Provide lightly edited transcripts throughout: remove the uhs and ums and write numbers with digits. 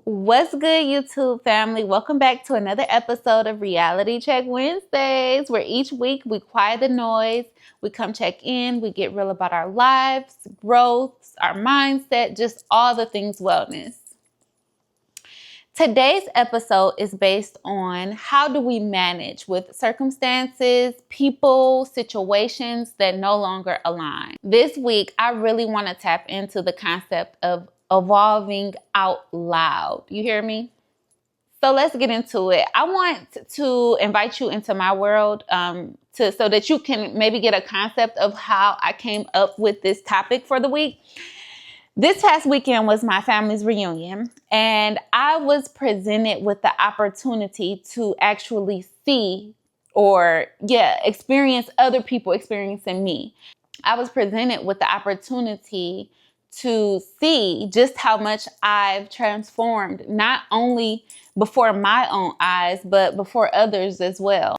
What's good, YouTube family? Welcome back to another episode of Reality Check Wednesdays, where each week we quiet the noise, we come check in, we get real about our lives, growth, our mindset, just all the things wellness. Today's episode is based on how do we manage with circumstances, people, situations that no longer align. This week, I really want to tap into the concept of evolving out loud. You hear me? So let's get into it. I want to invite you into my world so that you can maybe get a concept of how I came up with this topic for the week. This past weekend was my family's reunion, and I was presented with the opportunity to actually see experience other people experiencing me. I was presented with the opportunity to see just how much I've transformed, not only before my own eyes, but before others as well.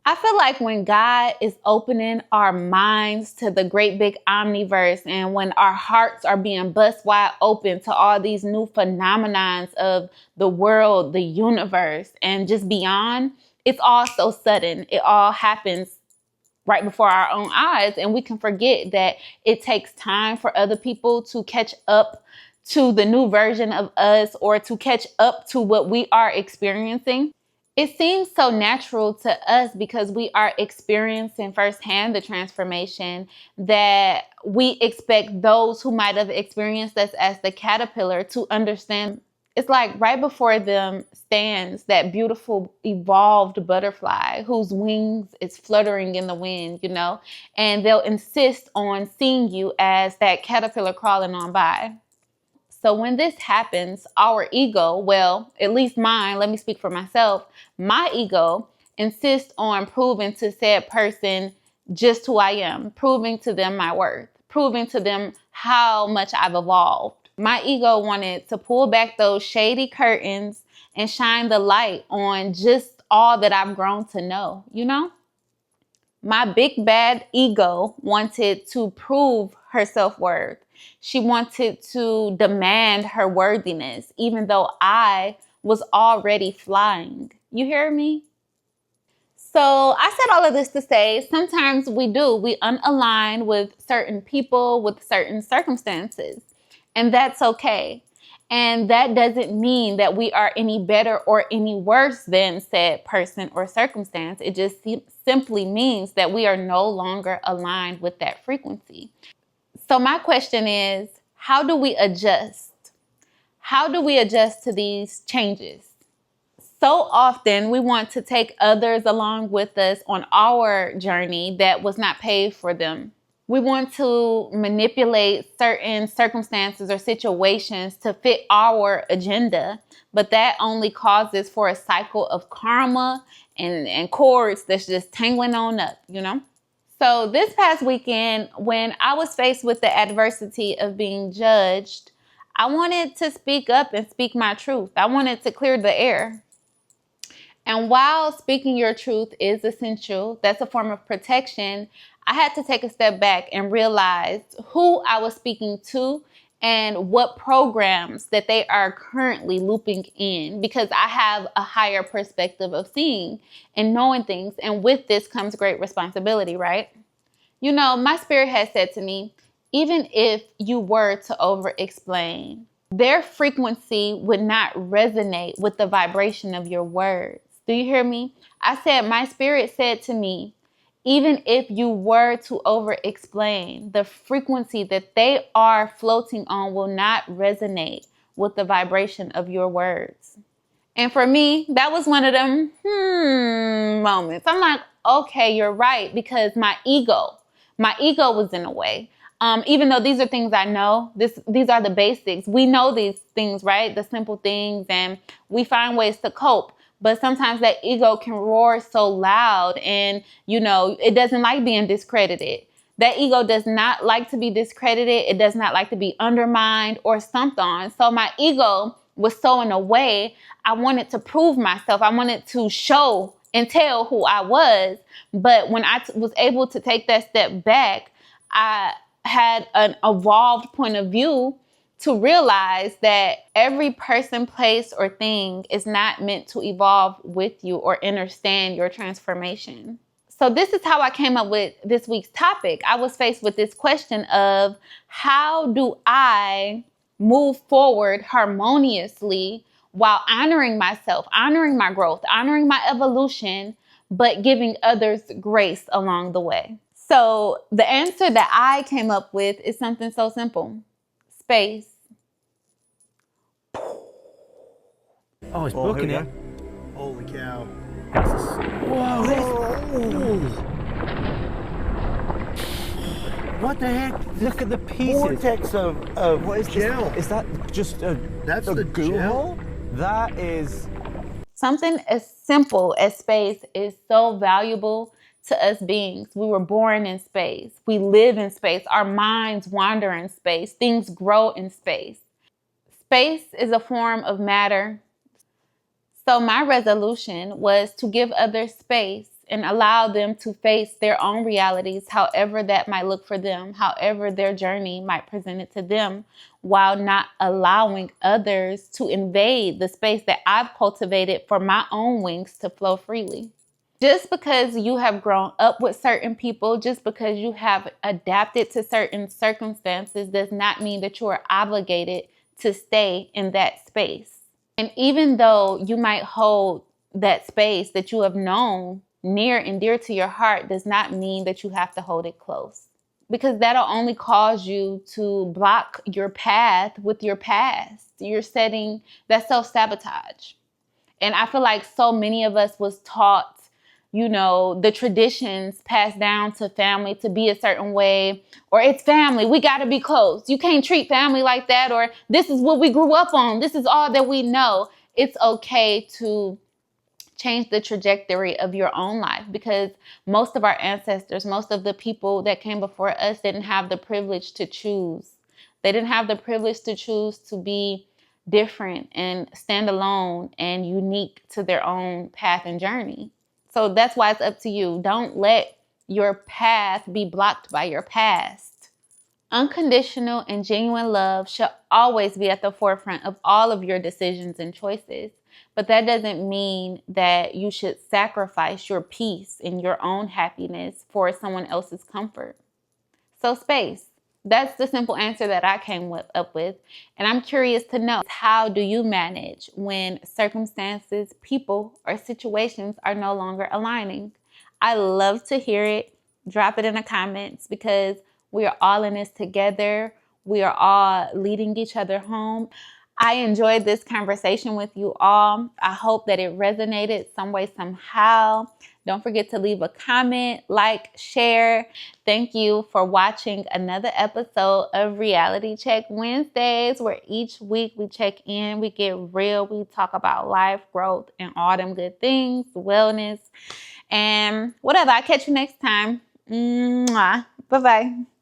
I feel like when God is opening our minds to the great big omniverse, and when our hearts are being bust wide open to all these new phenomenons of the world, the universe, and just beyond, it's all so sudden. It all happens right before our own eyes, and we can forget that it takes time for other people to catch up to the new version of us or to catch up to what we are experiencing. It seems so natural to us because we are experiencing firsthand the transformation that we expect those who might have experienced us as the caterpillar to understand. It's like right before them stands that beautiful evolved butterfly whose wings is fluttering in the wind, and they'll insist on seeing you as that caterpillar crawling on by. So when this happens, our ego, well, at least mine, let me speak for myself, my ego insists on proving to said person just who I am, proving to them my worth, proving to them how much I've evolved. My ego wanted to pull back those shady curtains and shine the light on just all that I've grown to know, My big bad ego wanted to prove her self-worth. She wanted to demand her worthiness, even though I was already flying. You hear me? So I said all of this to say, sometimes we unalign with certain people, with certain circumstances, and that's okay. And that doesn't mean that we are any better or any worse than said person or circumstance. It just simply means that we are no longer aligned with that frequency. So my question is, how do we adjust? How do we adjust to these changes? So often we want to take others along with us on our journey that was not paid for them. We want to manipulate certain circumstances or situations to fit our agenda, but that only causes for a cycle of karma and cords that's just tangling on up, So this past weekend, when I was faced with the adversity of being judged, I wanted to speak up and speak my truth. I wanted to clear the air. And while speaking your truth is essential, that's a form of protection, I had to take a step back and realize who I was speaking to and what programs that they are currently looping in, because I have a higher perspective of seeing and knowing things. And with this comes great responsibility, right? My spirit has said to me, even if you were to over-explain, their frequency would not resonate with the vibration of your words. Do you hear me? I said, my spirit said to me, even if you were to over-explain, the frequency that they are floating on will not resonate with the vibration of your words. And for me, that was one of them moments. I'm like, okay, you're right, because my ego was in the way. Even though these are things I know, these are the basics. We know these things, right? The simple things, and we find ways to cope. But sometimes that ego can roar so loud and, it doesn't like being discredited. That ego does not like to be discredited. It does not like to be undermined or stomped on. So my ego was so in a way, I wanted to prove myself. I wanted to show and tell who I was. But when I was able to take that step back, I had an evolved point of view to realize that every person, place, or thing is not meant to evolve with you or understand your transformation. So this is how I came up with this week's topic. I was faced with this question of how do I move forward harmoniously while honoring myself, honoring my growth, honoring my evolution, but giving others grace along the way. So the answer that I came up with is something so simple. Space. Oh, it's booking it. Holy cow. Whoa! What the heck? Look at the pieces. Vortex of What is gel. this? Is that just a That's a the goo gel? hole? That is. Something as simple as space is so valuable to us beings. We were born in space. We live in space. Our minds wander in space. Things grow in space. Space is a form of matter. So my resolution was to give others space and allow them to face their own realities, however that might look for them, however their journey might present it to them, while not allowing others to invade the space that I've cultivated for my own wings to flow freely. Just because you have grown up with certain people, just because you have adapted to certain circumstances, does not mean that you are obligated to stay in that space. And even though you might hold that space that you have known near and dear to your heart, does not mean that you have to hold it close. Because that'll only cause you to block your path with your past. You're setting that self-sabotage. And I feel like so many of us was taught, the traditions passed down to family to be a certain way, or it's family, we got to be close. You can't treat family like that, or this is what we grew up on. This is all that we know. It's okay to change the trajectory of your own life, because most of our ancestors, most of the people that came before us didn't have the privilege to choose. They didn't have the privilege to choose to be different and stand alone and unique to their own path and journey. So that's why it's up to you. Don't let your path be blocked by your past. Unconditional and genuine love should always be at the forefront of all of your decisions and choices. But that doesn't mean that you should sacrifice your peace and your own happiness for someone else's comfort. So space. That's the simple answer that I came up with. And I'm curious to know, how do you manage when circumstances, people, or situations are no longer aligning? I love to hear it. Drop it in the comments, because we are all in this together. We are all leading each other home. I enjoyed this conversation with you all. I hope that it resonated some way, somehow. Don't forget to leave a comment, like, share. Thank you for watching another episode of Reality Check Wednesdays, where each week we check in, we get real, we talk about life, growth, and all them good things, wellness, and whatever. I'll catch you next time. Mwah. Bye-bye.